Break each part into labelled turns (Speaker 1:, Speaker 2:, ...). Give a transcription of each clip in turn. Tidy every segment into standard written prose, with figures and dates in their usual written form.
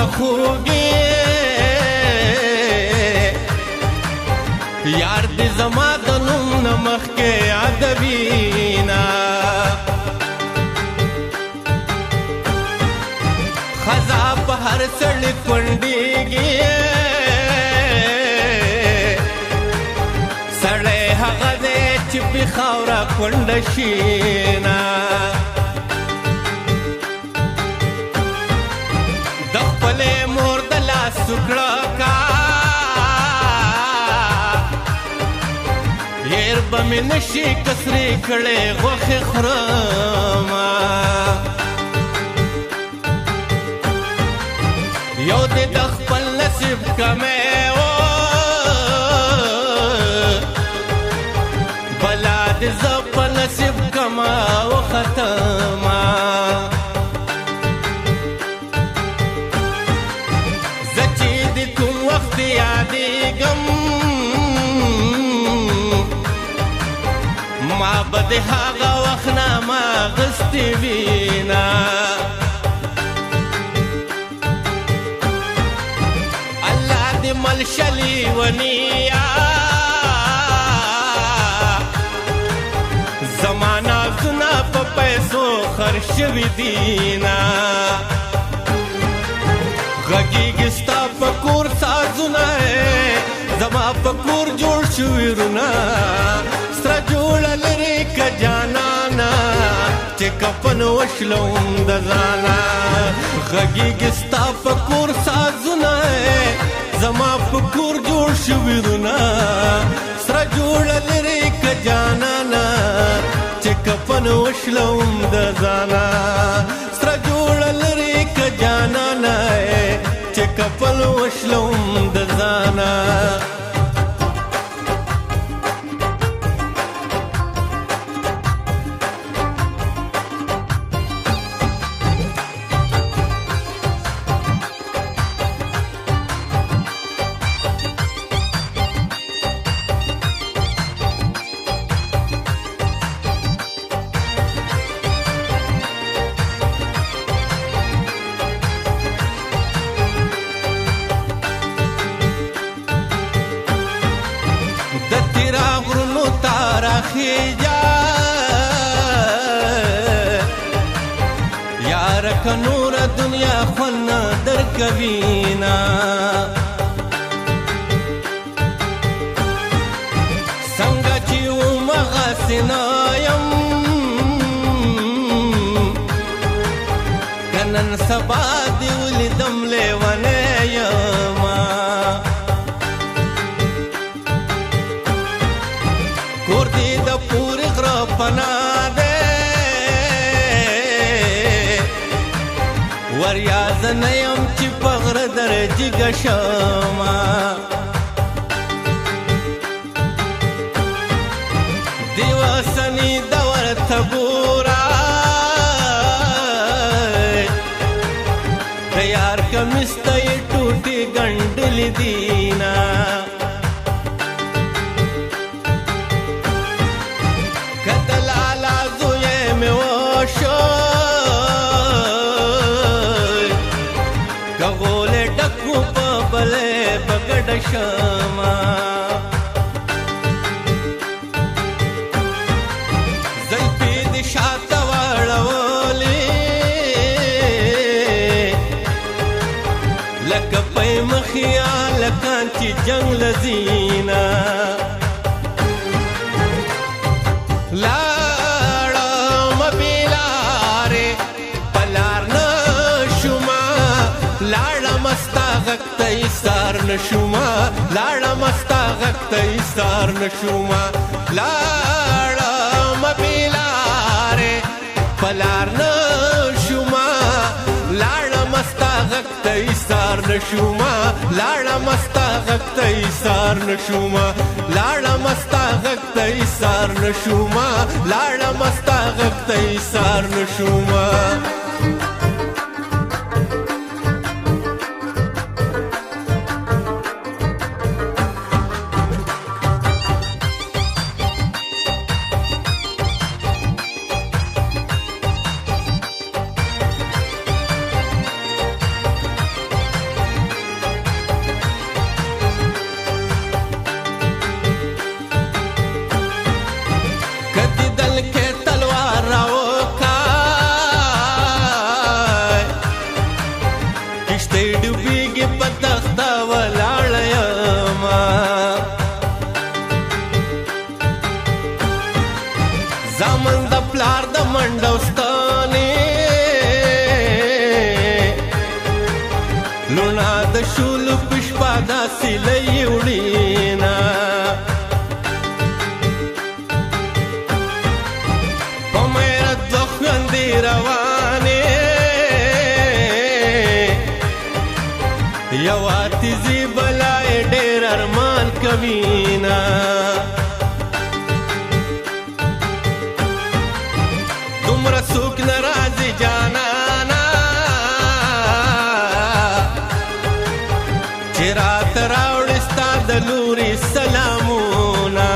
Speaker 1: دومره خوږې یار دې زما د نوم نه مخکې یادوینه خزا په هر سړي کونډېږي سړی هغه دی چې په خاوره کونډه شي نه د خپلې مور د لاس سوکړه کا هیر به مې نشي کسرې کړې غوښې خورمه یو دې د خپل نصیب کمی و بلا دې زه په نصیب کما وختمه زه چې دې کوم وخت یادېږم ما به د هغه وخت نه ما اخیستې وینه ملشلی ونیا زمانہ زنا په پیسو خرج شوي دینا غږیږي ستا په کور سازونه زما په کور جوړ شوي رونه سره جوړه لرې که جانانا چې کفن وشلوم د ځانه غږیږي ستا په کور سازونه زما په کور جوړ شوي رونه سره جوړه لرې که جانانا چې کفن وشلوم د ځانه سره جوړه لرې که جانانا چې کفن وشلوم د ځانه خیجا یار که نور دنیا خون در کوینا څنګه چې ومغسې نه یم که نن سبا دې ولیدم لیونی یمه کور دې د پورې غره پناه دی وریاض نه یم چې په غره در جګه شمه دې وسني د ورته ګوره د یار کمیس ته یې ټوټې ګنډلې دینه شما زلفې دې شاته واړولې لکه پی مخیا لکان چې جنگ لذینا لاړم بیلارې پلار نه شوما لاړم ستا غږ ته ایسار نشوما لاړم ستا غږ ته ایسار نشوما لاړم بیلارې پلار نه شوما لاړم ستا غږ ته ایسار نشوما لاړم ستا غږ ته ایسار نشوما لاړم ستا غږ ته ایسار نشوما لاړم ستا غږ ته ایسار نشوما کشتۍ ډوبېږي په تخته ولاړه یمه زامن د پلار د منډو ستانې لوڼه د شولو په شپه داسې لۍ وړينه په میرت دوه خویندې روانې یوه تیزي بله یې ډېر ارمان کوینه دومره څوک نه راځي جانانه چې راته راوړې ستا د لورې سلامونه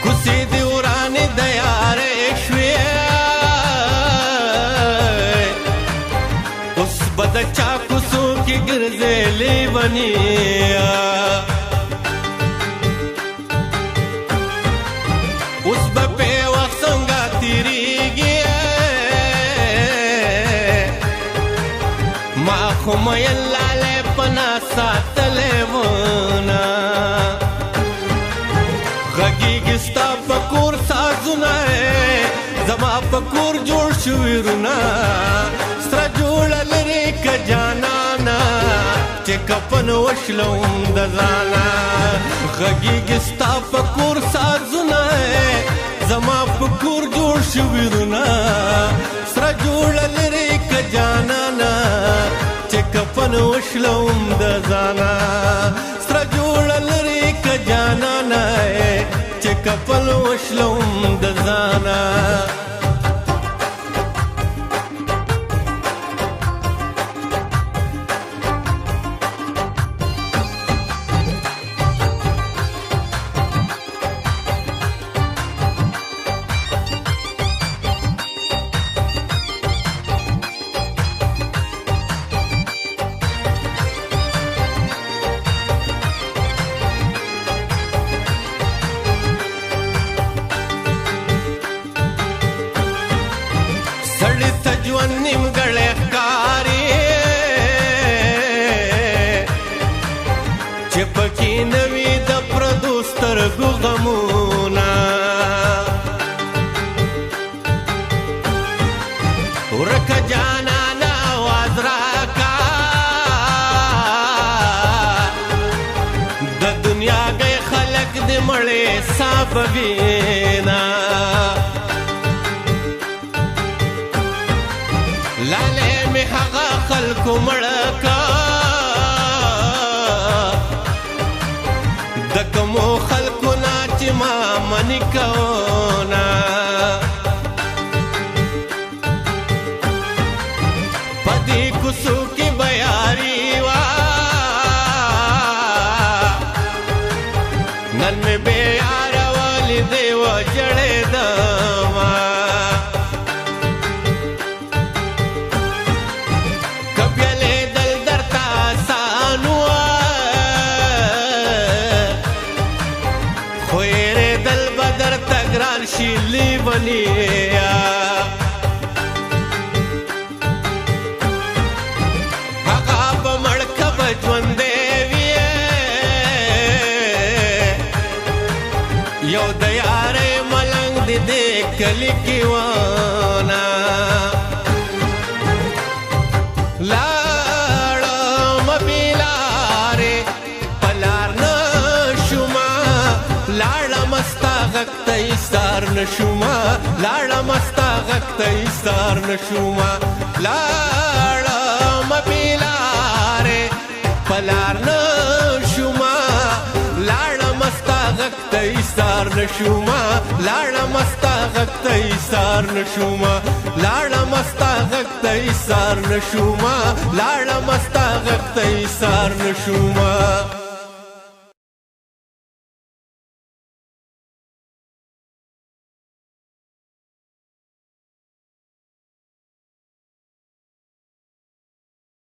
Speaker 1: کوڅې دې ورانې د یارۍ شوې اوس به د چا کوڅو کې ګرځې لیونې اوس به پې وخت څنګه تېرېږي ما خو میین لالی پناه ساتلی ونه غږېږي ستا په کور سازونه زما په کور جوړ شوي رونه سره جوړه لرې که جانانه چې کفن وشلوم د ځانه غږېږي ستا په کور سازونه زما په کور جوړ شوي رونه سره جوړه لرې که جانانه چې کفن وشلوم د ځانه سره جوړه لرې که جانانه چې کفن وشلوم د ځانه سړی ته ژوند نیمګړی ښکاري چې پکې نه وي د پردو سترګو غمونه ورکه جانانه آواز راکا د دنیا گئے خلق دې مړې سا به وینا لالی می هغه خلکو مړه کا د کومو خلکو نه چې ما منې کوونه په دې کوڅو کې به یاري وه نن مې بې یاره ولیدې وژړېدمه شي لیونیا هغه به مړ که به ژوندی وي یو د یارۍ ملنګ د دې کلي کې ونه لاړم بې لارې په لار نه شومه لاړم ستا غږ ته ایسار نه شومه لاړم ستا غږ ته ایسار نه شومه لاړم بې لارې په لار نه شومه لاړم ستا غږ ته ایسار نه شومه لاړم ستا غږ ته ایسار نه شومه لاړم ستا غږ ته ایسار نه شومه لاړم ستا غږ ته ایسار نه شومه